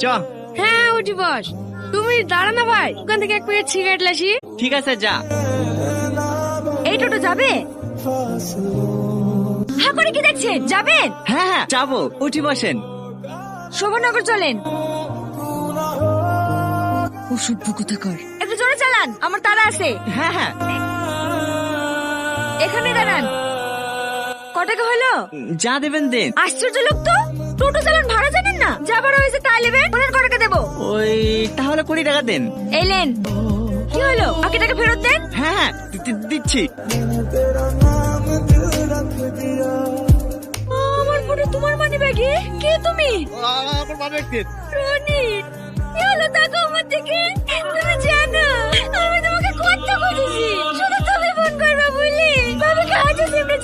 চ। হ্যাঁ উঠি বস। তুমি দাঁড়া না ভাই, ওখান থেকে এক প্যাকেট সিগারেট লাসি। ঠিক আছে যা। এই টোটো যাবে? হ্যাঁ করে কি দেখছেন, যাবেন? হ্যাঁ হ্যাঁ যাবো, উঠি বসেন। শোভনগর চলেন। অসভ্য কোথাকার, একটু জোরে চালান, আমার তাড়া আছে। হ্যাঁ হ্যাঁ এখানে দাঁড়ান। ক টাকা হলো? যা দেবেন দেন। আশ্চর্য লোক তো, টোটো চালান ভাড়া জানেন না? যা ভাড়া হয়েছে তাই নেবেন, ওনার ক টাকা দেবো? ওই তাহলে 20 টাকা দেন। এই লেন। কি হলো, বাকি টাকা ফেরত দেন। হ্যাঁ হ্যাঁ দিচ্ছি। আমার ফোনে তোমার মানি ব্যাগে। কে তুমি? আমার বাবা একদিন রনি, কি হলো টাকা আমার থেকে? তুমি জানো আমি তোমাকে কত খুঁজেছি, শুধু তুমি ফোন করবা বলি। বাবা কাজ আছে, আমরা